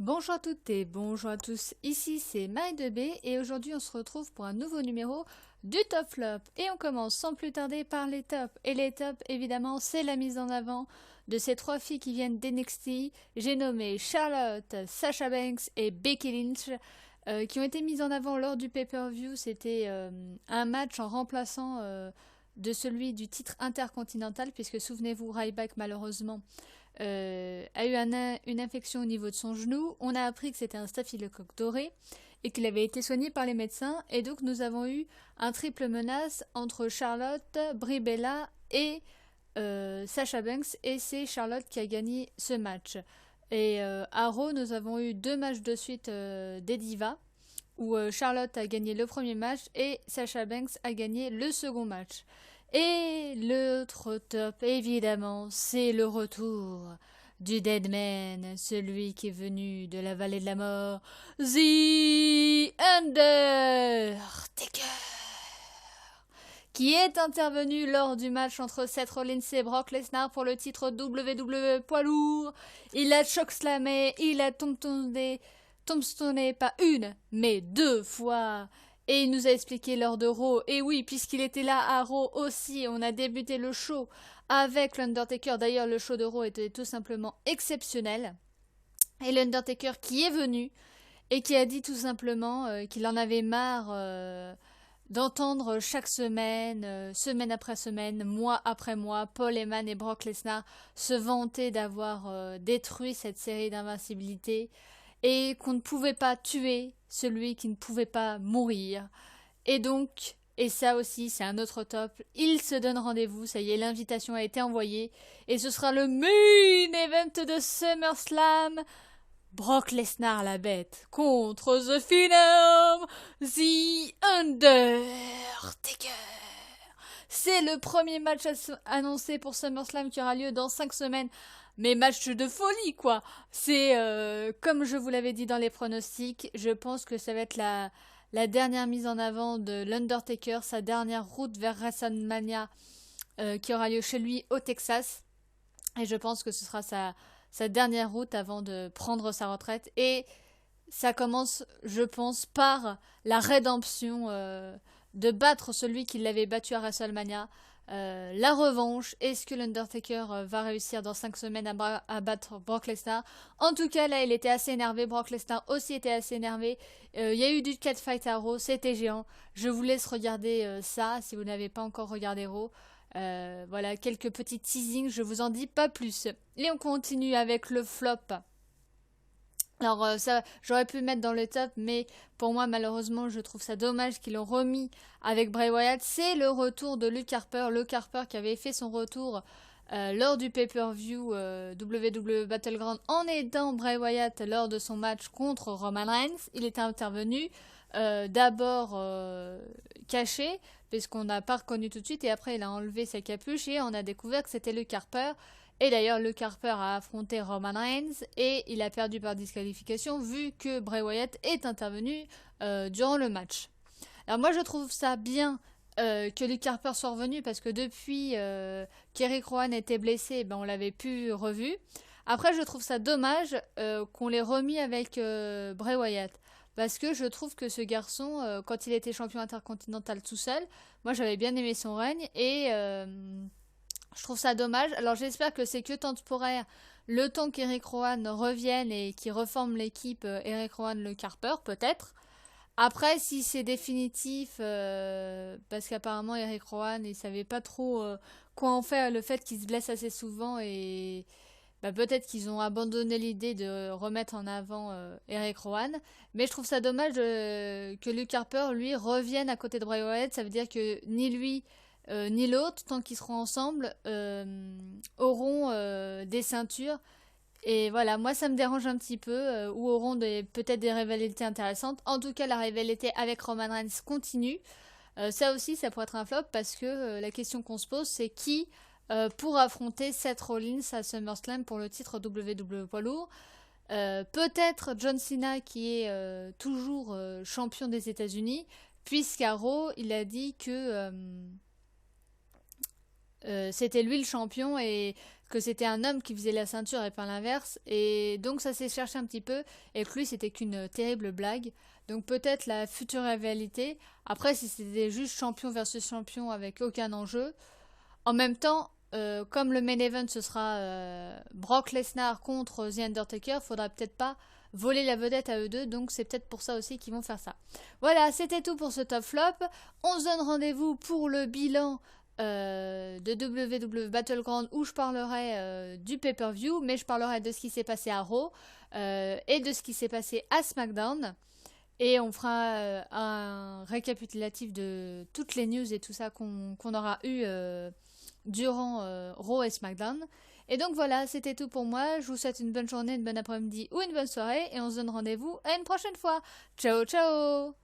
Bonjour à toutes et bonjour à tous, ici c'est Maë2B et aujourd'hui on se retrouve pour un nouveau numéro du Top Flop. Et on commence sans plus tarder par les tops. Et les tops, évidemment, c'est la mise en avant de ces trois filles qui viennent d'NXT. J'ai nommé Charlotte, Sasha Banks et Becky Lynch, qui ont été mises en avant lors du pay-per-view. C'était un match en remplaçant de celui du titre intercontinental, puisque souvenez-vous, Ryback malheureusement a eu une infection au niveau de son genou. On a appris que c'était un staphylocoque doré et qu'il avait été soigné par les médecins. Et donc nous avons eu un triple menace entre Charlotte, Brie Bella et Sasha Banks. Et c'est Charlotte qui a gagné ce match. Et à Raw, nous avons eu deux matchs de suite des Divas, où Charlotte a gagné le premier match et Sasha Banks a gagné le second match. Et l'autre top, évidemment, c'est le retour du Deadman, celui qui est venu de la vallée de la mort, The Undertaker, qui est intervenu lors du match entre Seth Rollins et Brock Lesnar pour le titre WWE poids lourd. Il a chokeslamé, il a tombstoné pas une, mais deux fois. Et il nous a expliqué lors de Raw, et oui, puisqu'il était là à Raw aussi, on a débuté le show avec l'Undertaker. D'ailleurs, le show de Raw était tout simplement exceptionnel. Et l'Undertaker qui est venu et qui a dit tout simplement qu'il en avait marre d'entendre chaque semaine, semaine après semaine, mois après mois, Paul Heyman et Brock Lesnar se vanter d'avoir détruit cette série d'invincibilité et qu'on ne pouvait pas tuer celui qui ne pouvait pas mourir. Et donc, et ça aussi, c'est un autre top, il se donne rendez-vous, ça y est, l'invitation a été envoyée, et ce sera le main event de SummerSlam. Brock Lesnar la bête contre The Phenom, The Undertaker. C'est le premier match annoncé pour SummerSlam qui aura lieu dans 5 semaines. Mais match de folie, quoi. C'est, comme je vous l'avais dit dans les pronostics, je pense que ça va être la dernière mise en avant de l'Undertaker, sa dernière route vers WrestleMania qui aura lieu chez lui au Texas. Et je pense que ce sera sa dernière route avant de prendre sa retraite. Et ça commence, je pense, par la rédemption de battre celui qui l'avait battu à WrestleMania. La revanche, est-ce que l'Undertaker va réussir dans 5 semaines à battre Brock Lesnar? En tout cas, là, il était assez énervé. Brock Lesnar aussi était assez énervé. Il y a eu du catfight à Raw, c'était géant. Je vous laisse regarder ça si vous n'avez pas encore regardé Raw. Voilà, quelques petits teasings, je vous en dis pas plus. Et on continue avec le flop. Alors ça, j'aurais pu le mettre dans le top, mais pour moi, malheureusement, je trouve ça dommage qu'ils l'ont remis avec Bray Wyatt. C'est le retour de Luke Harper. Luke Harper qui avait fait son retour lors du pay-per-view WWE Battleground en aidant Bray Wyatt lors de son match contre Roman Reigns. Il était intervenu d'abord caché, puisqu'on n'a pas reconnu tout de suite, et après il a enlevé sa capuche et on a découvert que c'était Luke Harper. Et d'ailleurs, Luke Harper a affronté Roman Reigns et il a perdu par disqualification vu que Bray Wyatt est intervenu durant le match. Alors moi, je trouve ça bien que Luke Harper soit revenu parce que depuis qu'Eric Rowan était blessé, ben, on l'avait plus revu. Après, je trouve ça dommage qu'on l'ait remis avec Bray Wyatt. Parce que je trouve que ce garçon, quand il était champion intercontinental tout seul, moi j'avais bien aimé son règne et je trouve ça dommage. Alors j'espère que c'est que temporaire, le temps qu'Eric Rowan revienne et qu'il reforme l'équipe Eric Rowan le Carper, peut-être. Après, si c'est définitif, parce qu'apparemment Eric Rowan, il savait pas trop quoi en faire, le fait qu'il se blesse assez souvent et bah, peut-être qu'ils ont abandonné l'idée de remettre en avant Eric Rowan. Mais je trouve ça dommage que Luke Harper, lui, revienne à côté de Bray Wyatt. Ça veut dire que ni lui ni l'autre, tant qu'ils seront ensemble, auront des ceintures. Et voilà, moi ça me dérange un petit peu, ou auront peut-être des rivalités intéressantes. En tout cas, la rivalité avec Roman Reigns continue. Ça aussi, ça pourrait être un flop parce que la question qu'on se pose, c'est qui pour affronter Seth Rollins à SummerSlam pour le titre WWE poids lourd. Peut-être John Cena qui est toujours champion des États-Unis, puisqu'à Raw, il a dit que c'était lui le champion et que c'était un homme qui faisait la ceinture et pas l'inverse. Et donc ça s'est cherché un petit peu et que lui c'était qu'une terrible blague. Donc peut-être la future rivalité. Après si c'était juste champion versus champion avec aucun enjeu. En même temps, comme le main event ce sera Brock Lesnar contre The Undertaker, faudra peut-être pas voler la vedette à eux deux, donc c'est peut-être pour ça aussi qu'ils vont faire ça. Voilà, c'était tout pour ce top flop. On se donne rendez-vous pour le bilan de WWE Battleground où je parlerai du pay-per-view, mais je parlerai de ce qui s'est passé à Raw et de ce qui s'est passé à SmackDown. Et on fera un récapitulatif de toutes les news et tout ça qu'on aura eu durant Raw et SmackDown. Et donc voilà, c'était tout pour moi. Je vous souhaite une bonne journée, une bonne après-midi ou une bonne soirée. Et on se donne rendez-vous à une prochaine fois. Ciao, ciao!